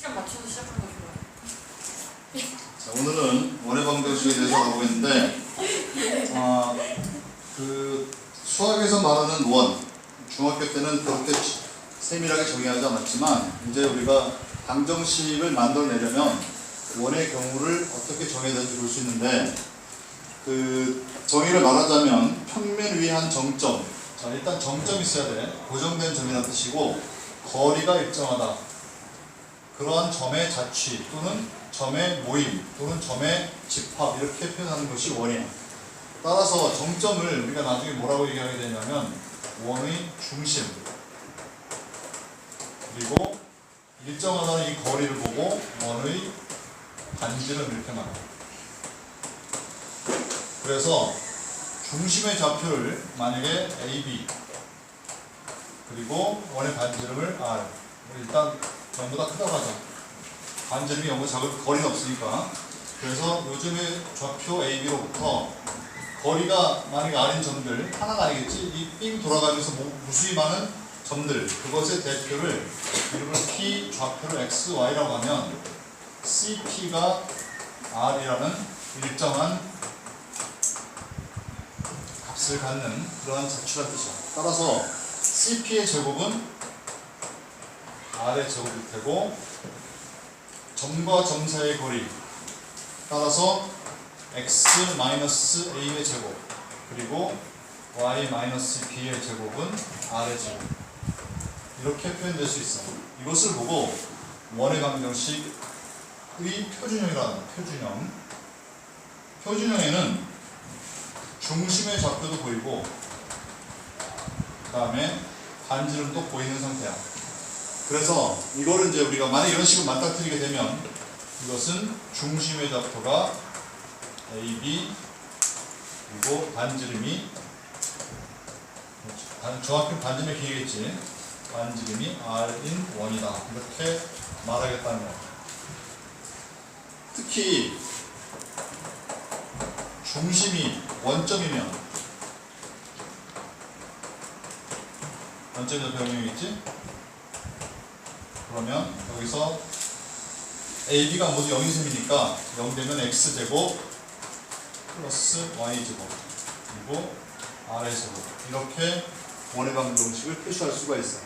시간 맞춰서 시작하는 거 좋아요. 자, 오늘은 원의 방정식에 대해서 알아보고 있는데 그 수학에서 말하는 원, 중학교 때는 그렇게 세밀하게 정의하지 않았지만 이제 우리가 방정식을 만들어내려면 원의 경우를 어떻게 정해야 되는지 볼 수 있는데 그 정의를 말하자면 평면 위에 한 정점, 자 일단 정점이 있어야 돼. 고정된 점이라는 뜻이고 거리가 일정하다. 그러한 점의 자취 또는 점의 모임 또는 점의 집합 이렇게 표현하는 것이 원이에요. 따라서 정점을 우리가 나중에 뭐라고 얘기하게 되냐면 원의 중심, 그리고 일정하다는 이 거리를 보고 원의 반지름 이렇게 말해요. 그래서 중심의 좌표를 만약에 AB 그리고 원의 반지름을 R, 일단 전부 다 크다고 하자. 반지름이 너무 작은 거리는 없으니까. 그래서 요즘의 좌표 AB로부터 거리가 만약에 R인 점들 하나가 아니겠지? 이 삥 돌아가면서 무수히 많은 점들, 그것의 대표를 이름을 P 좌표를 X, Y라고 하면 CP가 R이라는 일정한 값을 갖는 그러한 자취란 뜻이야. 따라서 CP의 제곱은 R의 제곱일 테고 점과 점 사이의 거리 따라서 X-A의 제곱 그리고 Y-B의 제곱은 R의 제곱 이렇게 표현될 수 있어. 이것을 보고 원의 방정식의 표준형이라는 거야. 표준형에는 중심의 좌표도 보이고 그 다음에 반지름도 보이는 상태야. 그래서 이거를 이제 우리가 만약 이런 식으로 맞닥뜨리게 되면 이것은 중심의 좌표가 AB 그리고 반지름이 정확히 반지름의 길이겠지. 반지름이 R인 원이다. 이렇게 말하겠다는 거야. 특히 중심이 원점이면 원점이 변형이겠지? 그러면 여기서 AB가 모두 0인 셈이니까 0 되면 X제곱 플러스 Y제곱 그리고 R의 제곱 이렇게 원의 방정식을 표시할 수가 있어요.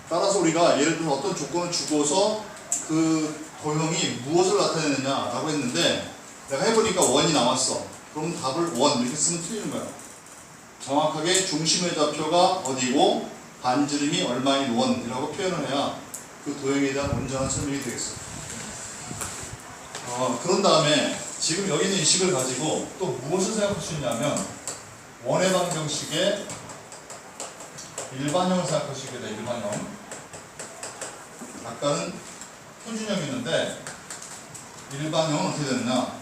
따라서 우리가 예를 들어 어떤 조건을 주고서 그 도형이 무엇을 나타내느냐라고 했는데 내가 해보니까 원이 나왔어. 그럼 답을 원 이렇게 쓰면 틀리는 거야. 정확하게 중심의 좌표가 어디고 반지름이 얼마인 원이라고 표현을 해야 그 도형에 대한 온전한 설명이 되겠어. 그런 다음에 지금 여기 있는 이 식을 가지고 또 무엇을 생각할 수 있냐면 원의 방정식의 일반형을 생각할 수 있게 돼. 일반형. 아까는 표준형이었는데 일반형은 어떻게 됐나?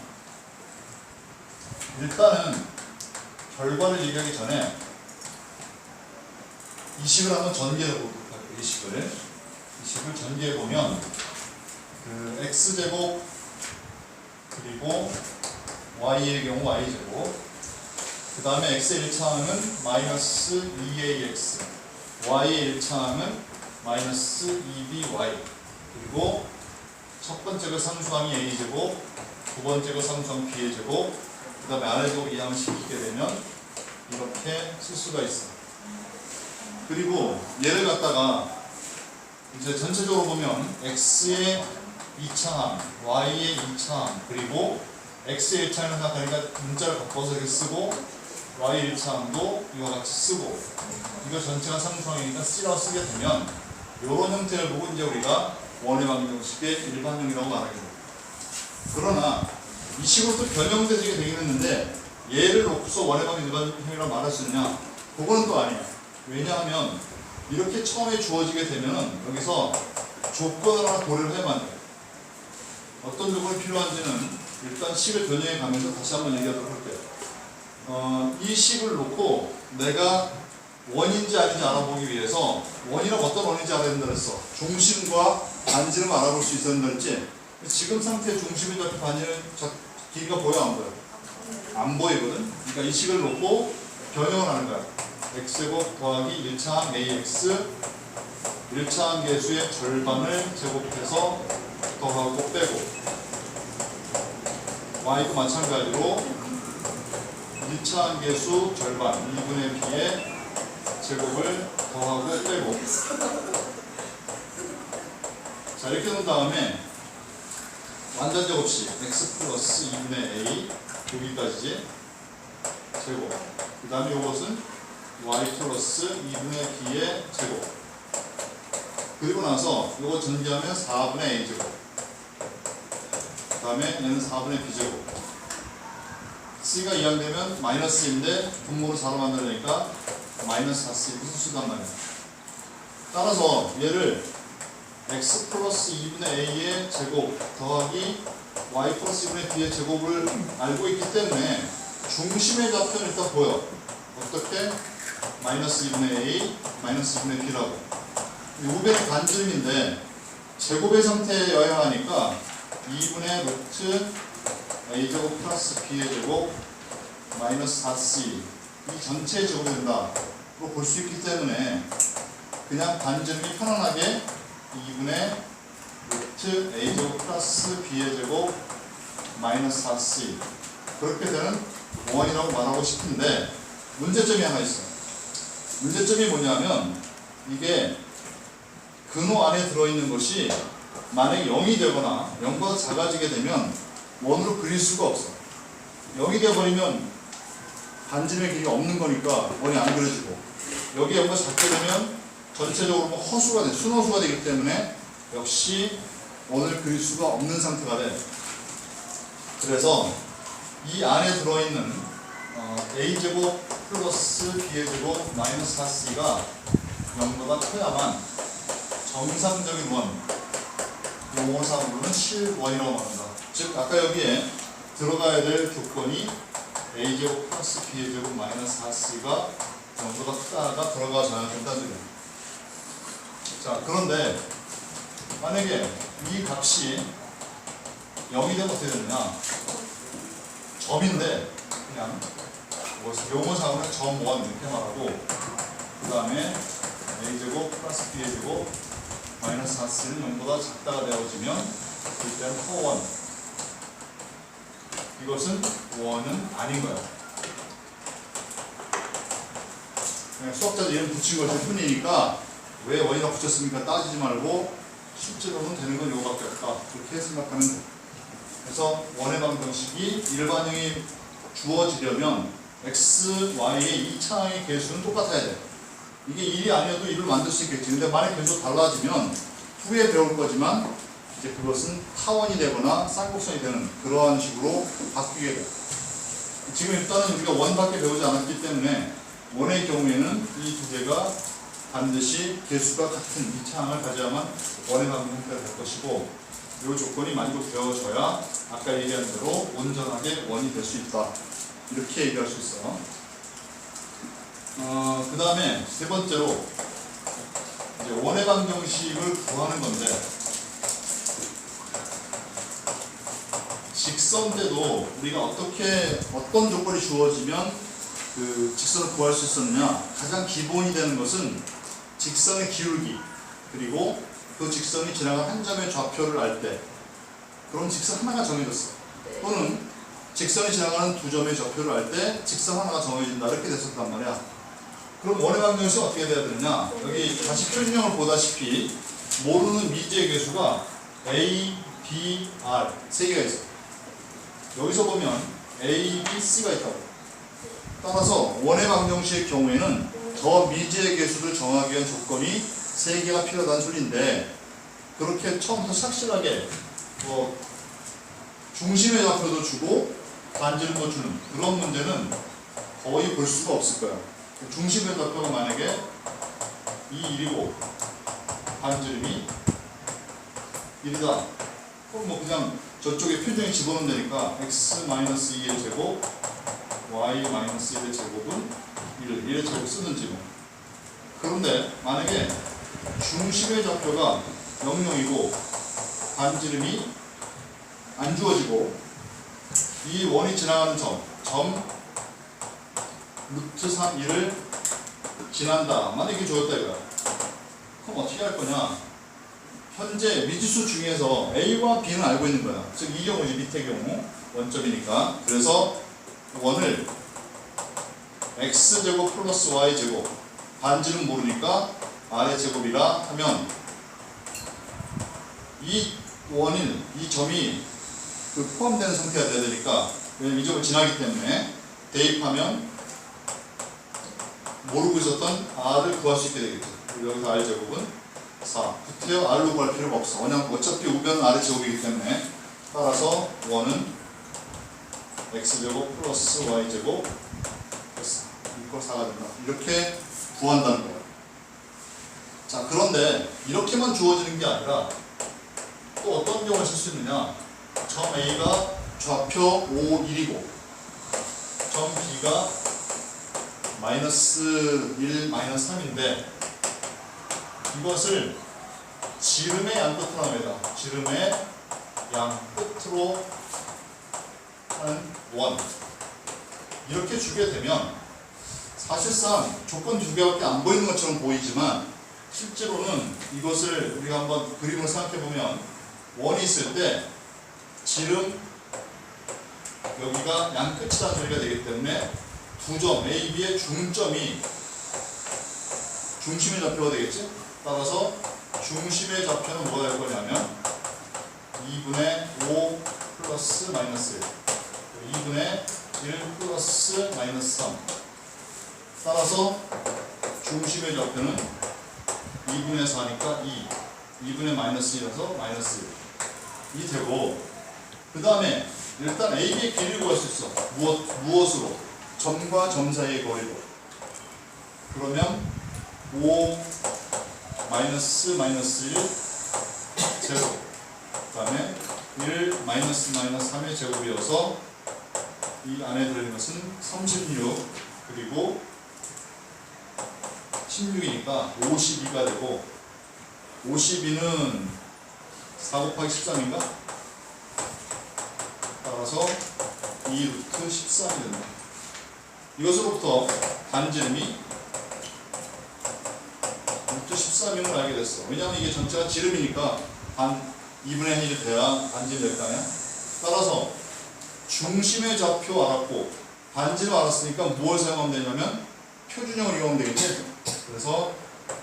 일단은 결과를 얘기하기 전에 이 식을 한번 전개해 보도록 할게요. 이 식을 전개해 보면 그 x제곱 그리고 y의 경우 y제곱 그 다음에 x의 1차항은 마이너스 2ax y의 1차항은 마이너스 2by 그리고 첫 번째가 상수항이 a제곱 두 번째가 상수항 b의 제곱 그 다음에 R의 제곱 이항을 시키게 되면 이렇게 쓸 수가 있어. 그리고 얘를 갖다가 이제 전체적으로 보면 x의 2차항, y의 2차항 그리고 x의 1차항을 생각하니까 문자를 바꿔서 이렇게 쓰고 y의 1차항도 이와 같이 쓰고 이거 전체가 상수항이니까 C라고 쓰게 되면 이런 형태를 보고 이제 우리가 원의 방정식의 일반형이라고 말하게 돼요. 그러나 이 식으로 또 변형되게 되긴 했는데 얘를 놓고서 원의 방정 일반형이라고 말할 수 있냐? 그거는 또 아니야. 왜냐하면 이렇게 처음에 주어지게 되면 여기서 조건을 하나 고려를 해야만 돼. 어떤 조건이 필요한지는 일단 식을 변형해 가면서 다시 한번 얘기하도록 할게요. 이 식을 놓고 내가 원인지 아닌지 알아보기 위해서 원이라고 어떤 원인지 알아야 된다 그랬어. 중심과 반지름 알아볼 수 있어야 된다 그랬지? 지금 상태의 중심의 좌표 반지름 길이가 보여 안 보여? 안 보이거든? 그러니까 이 식을 놓고 변형을 하는 거야. x제곱 더하기 1차항 ax 1차항 계수의 절반을 제곱해서 더하고 빼고 y도 마찬가지로 1차항 계수 절반 2분의 b의 제곱을 더하고 빼고 자 이렇게 놓은 다음에 완전 제곱식 x 플러스 2분의 a 여기까지 제곱 그 다음에 이것은 y 플러스 2분의 b의 제곱 그리고 나서 이거 전개하면 4분의 a 제곱 그 다음에 얘는 4분의 b 제곱 c가 이항되면 마이너스인데 분모를 4로 만들려니까 마이너스 4c 무슨 수단 말이야. 따라서 얘를 x 플러스 2분의 a의 제곱 더하기 y 플러스 2분의 b의 제곱을 알고 있기 때문에 중심의 좌표는 일단 보여. 어떻게? 마이너스 2분의 a, 마이너스 2분의 b라고. 우변이 반지름인데 제곱의 상태여야 하니까 2분의 루트 a제곱 플러스 b의 제곱 마이너스 4c 이 전체의 제곱이 된다. 로 볼 수 있기 때문에 그냥 반지름이 편안하게 2분의 루트 a제곱 플러스 b의 제곱 마이너스 4c 그렇게 되는 원이라고 말하고 싶은데 문제점이 하나 있어요. 문제점이 뭐냐면 이게 근호 안에 들어있는 것이 만약에 0이 되거나 0보다 작아지게 되면 원으로 그릴 수가 없어. 0이 되어버리면 반지름의 길이가 없는 거니까 원이 안 그려지고 여기 0보다 작게 되면 전체적으로 허수가 돼, 순허수가 되기 때문에 역시 원을 그릴 수가 없는 상태가 돼. 그래서 이 안에 들어있는 a제곱 플러스 b의 제곱 마이너스 4c가 0보다 커야만 정상적인 원, 용어상으로는 실원이라고 말한다. 즉 아까 여기에 들어가야 될 조건이 a제곱 플러스 b의 제곱 마이너스 4c가 0보다 크다가 들어가줘야 된다는 얘기야. 자 그런데 만약에 이 값이 0이 되면 어떻게 되느냐, 점인데 그냥 용어상으로는 점 1 이렇게 말하고 그 다음에 a제곱 플러스 b의 제곱 마이너스 4c는 0보다 작다가 되어지면 이때는 커 1 이것은 1은 아닌 거야. 그냥 수학자들 이름 붙인 것이 뿐이니까 왜 원이나 붙였습니까 따지지 말고 실제로는 되는 건 이거밖에 없다 그렇게 생각하면 돼. 그래서 원의 방정식이 일반형이 주어지려면 x, y의 2차항의 개수는 똑같아야 돼. 이게 1이 아니어도 1을 만들 수 있겠지. 근데 만약 개수가 달라지면 후에 배울 거지만 이제 그것은 타원이 되거나 쌍곡선이 되는 그러한 식으로 바뀌게 돼. 지금 일단은 우리가 원밖에 배우지 않았기 때문에 원의 경우에는 이 두 개가 반드시 개수가 같은 2차항을 가져야만 원의 방정식이 될 것이고 이 조건이 만족되어져야 아까 얘기한 대로 온전하게 원이 될 수 있다. 이렇게 얘기할 수 있어요. 그 다음에 세 번째로 이제 원의 방정식을 구하는 건데 직선대도 우리가 어떤 조건이 주어지면 그 직선을 구할 수 있었느냐, 가장 기본이 되는 것은 직선의 기울기 그리고 그 직선이 지나간 한 점의 좌표를 알 때 그럼 직선 하나가 정해졌어. 또는 직선이 지나가는 두 점의 좌표를 알 때 직선 하나가 정해진다 이렇게 됐었단 말이야. 그럼 원의 방정식은 어떻게 돼야 되느냐, 여기 다시 표준형을 보다시피 모르는 미지의 개수가 a, b, r 세 개가 있어. 여기서 보면 a, b, c가 있다고. 따라서 원의 방정식의 경우에는 더 미지의 개수를 정하기 위한 조건이 3개가 필요하다는 소리인데 그렇게 처음부터 확실하게 중심의 좌표도 주고 반지름도 주는 그런 문제는 거의 볼 수가 없을 거야. 중심의 좌표가 만약에 이 1이고 반지름이 1이다. 그럼 뭐 그냥 저쪽에 표정에 집어넣으면 되니까 x-2의 제곱 y-1의 제곱은 1의 제곱 쓰든지 뭐. 그런데 만약에 중심의 좌표가 00이고 반지름이 안 주어지고 이 원이 지나가는 점 루트 3, 1을 지난다. 만약에 이게 주었다 이거야. 그럼 어떻게 할 거냐? 현재 미지수 중에서 A와 B는 알고 있는 거야. 즉 이 경우지, 밑의 경우 원점이니까. 그래서 원을 x제곱 플러스 y제곱, 반지는 모르니까 r의 제곱이라 하면 이 원인, 이 점이 그 포함되는 상태가 돼야 되니까, 왜냐면 이 점을 지나기 때문에 대입하면 모르고 있었던 r을 구할 수 있게 되겠죠. 여기서 r제곱은 4. 구태여 r로 구할 필요가 없어. 왜냐면 어차피 우변은 r의 제곱이기 때문에. 따라서 원은 x제곱 플러스 y제곱 이걸 4가 된다. 이렇게 구한다는 거예요. 자, 그런데 이렇게만 주어지는 게 아니라 또 어떤 경우를 쓸 수 있느냐? 점 A가 좌표 5, 1이고 점 B가 마이너스 1, 마이너스 3인데 이것을 지름의 양 끝으로 합니다. 지름의 양 끝으로 하는 원. 이렇게 주게 되면 사실상 조건 두 개밖에 안 보이는 것처럼 보이지만 실제로는 이것을 우리가 한번 그림을 생각해 보면 원이 있을 때 지름 여기가 양 끝이라는 소리가 되기 때문에 두 점 A, B의 중점이 중심의 좌표가 되겠지? 따라서 중심의 좌표는 뭐가 될 거냐면 2분의 5 플러스 마이너스 1 2분의 1 플러스 마이너스 3 따라서 중심의 좌표는 2분의 4니까 2분의 마이너스 1이라서 마이너스 1이 되고 그 다음에 일단 AB의 길이를 구할 수 있어. 무엇으로? 점과 점 사이의 거리로. 그러면 5 마이너스 1 제곱 그 다음에 1 마이너스 3의 제곱이어서 이 안에 들어있는 것은 36 그리고 16이니까 52가 되고 52는 4 곱하기 13인가? 따라서 2 루트 13이 된다. 이것으로부터 반지름이 루트 13인 걸 알게 됐어. 왜냐하면 이게 전체가 지름이니까 2분의 1이 돼야 반지름이 될 거 아니야? 따라서 중심의 좌표 알았고 반지름 알았으니까 무엇을 사용하면 되냐면 표준형을 이용하면 되겠지? 그래서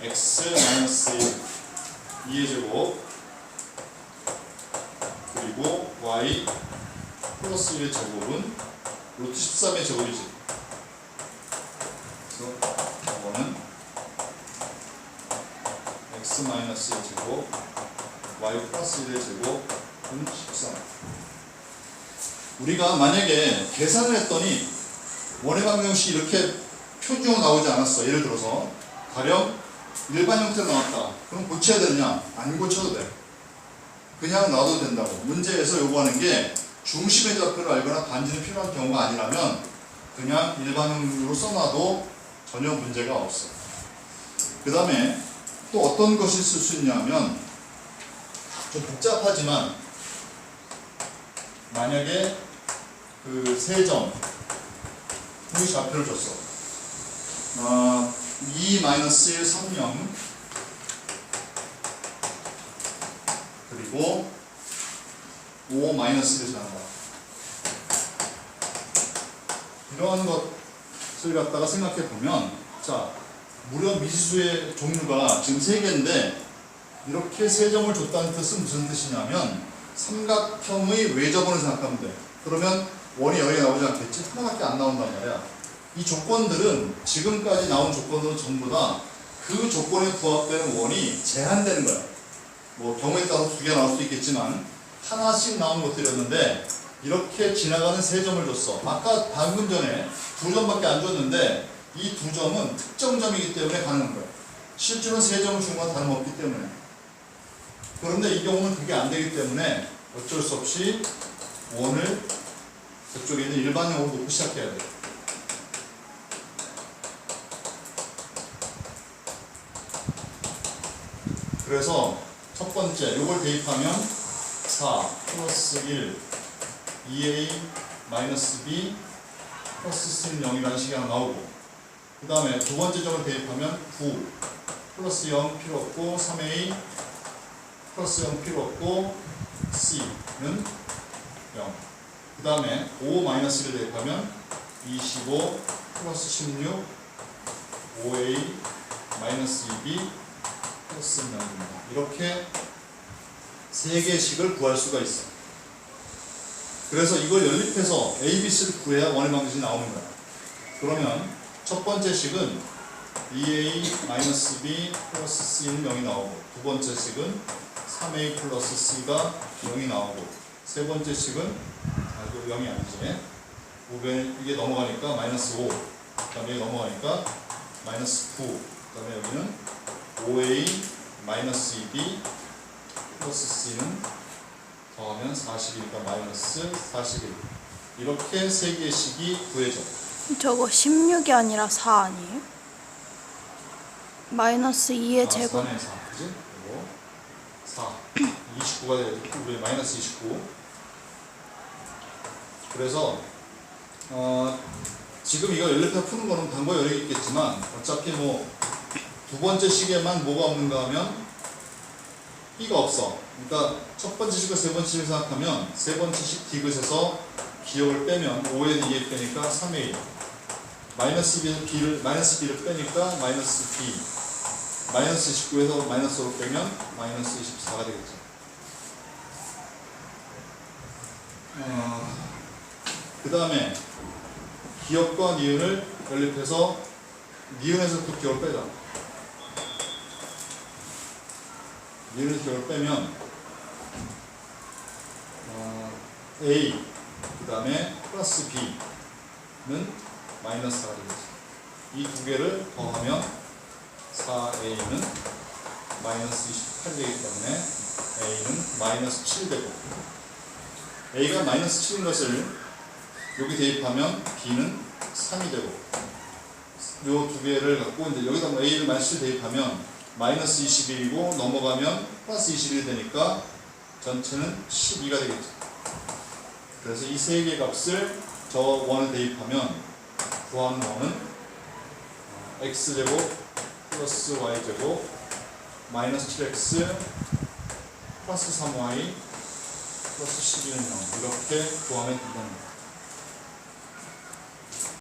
x-1 2의 제곱 그리고 y 플러스 1의 제곱은 루트 13의 제곱이지. 그래서 원은 x-1의 제곱 y 플러스 1의 제곱은 13. 우리가 만약에 계산을 했더니 원의 방정식이 이렇게 표준형으로 나오지 않았어. 예를 들어서 가령 일반 형태로 나왔다. 그럼 고쳐야 되느냐? 안 고쳐도 돼. 그냥 놔도 된다고. 문제에서 요구하는 게 중심의 좌표를 알거나 반지름이 필요한 경우가 아니라면 그냥 일반형으로 써놔도 전혀 문제가 없어. 그 다음에 또 어떤 것을 쓸 수 있냐면 좀 복잡하지만 만약에 그 세 점 이 좌표를 줬어. 2-1 3명 그리고 5-1을 지난다. 이러한 것을 갖다가 생각해 보면 자 무려 미지수의 종류가 지금 3개인데 이렇게 세 점을 줬다는 뜻은 무슨 뜻이냐면 삼각형의 외접원을 생각하면 돼. 그러면 원이 여기에 나오지 않겠지? 하나밖에 안 나온단 말이야. 이 조건들은 지금까지 나온 조건들은 전부 다 그 조건에 부합되는 원이 제한되는 거야. 뭐 경우에 따라서 2개 나올 수도 있겠지만 하나씩 나온 것들이었는데 이렇게 지나가는 세 점을 줬어. 아까 방금 전에 2점밖에 안 줬는데 이 2점은 특정 점이기 때문에 가능한 거야. 실제로는 세 점을 준 건 다름없기 때문에. 그런데 이 경우는 그게 안 되기 때문에 어쩔 수 없이 원을 저쪽에 있는 일반형으로 놓고 시작해야 돼. 그래서 첫 번째 요걸 대입하면 4 플러스 1 2a 마이너스 b 플러스 c는 0이라는 식이 하나 나오고 그 다음에 두 번째 점을 대입하면 9 플러스 0 필요 없고 3a 플러스 0 필요 없고 c는 0. 그 다음에 5 마이너스 1을 대입하면 25 플러스 16 5a 마이너스 2b 플러스 0입니다. 이렇게 세 개의 식을 구할 수가 있어. 그래서 이걸 연립해서 a, b, c를 구해야 원의 방정식이 나오는 거야. 그러면 첫 번째 식은 2a 마이너스 b 플러스 c는 0이 나오고, 두 번째 식은 3a 플러스 c가 0이 나오고, 세 번째 식은 이거 0이 아니지. 우변 이게 넘어가니까 마이너스 5, 그 다음에 넘어가니까 마이너스 9, 그 다음에 여기는 5a 마이너스 2b 플러스 c는 더하면 40이니까 마이너스 41. 이렇게 세 개의 식이 구해져. 저거 16이 아니라 4 아니에요? 마이너스 2의 제곱. 4네 4, 그지? 그리고 4, 29가 되겠지. 우리 마이너스 29. 그래서 지금 이거 연립해서 푸는 거는 방법이 여러 개 있겠지만 어차피 뭐 두 번째 식에만 뭐가 없는가 하면 b가 없어. 그러니까 첫 번째 식과 세 번째 식을 생각하면 세 번째 식 디귿에서 기억을 빼면 5에서 2에 빼니까 3a, 마이너스 b를 빼니까 마이너스 b, 마이너스 29에서 마이너스 5로 빼면 마이너스 24가 되겠죠. 그 다음에 기억과 니은을 연립해서 니은에서 또 기억을 빼자. 니은에서 기억을 빼면 a 그 다음에 플러스 b는 마이너스 4가 되겠죠. 이 두 개를 더하면 4a는 마이너스 28되기 때문에 a는 마이너스 7 되고, a가 마이너스 7인 것을 여기 대입하면 b는 3이 되고, 요 두 개를 갖고 이제 여기다 a를 마이너스 7 대입하면 마이너스 21이고 넘어가면 플러스 21이 되니까 전체는 12가 되겠죠. 그래서 이 세 개의 값을 저 원을 대입하면 구하는 원은 x제곱 플러스 y제곱 마이너스 7x 플러스 3y 플러스 12는 0 이렇게 구하면 된답니다.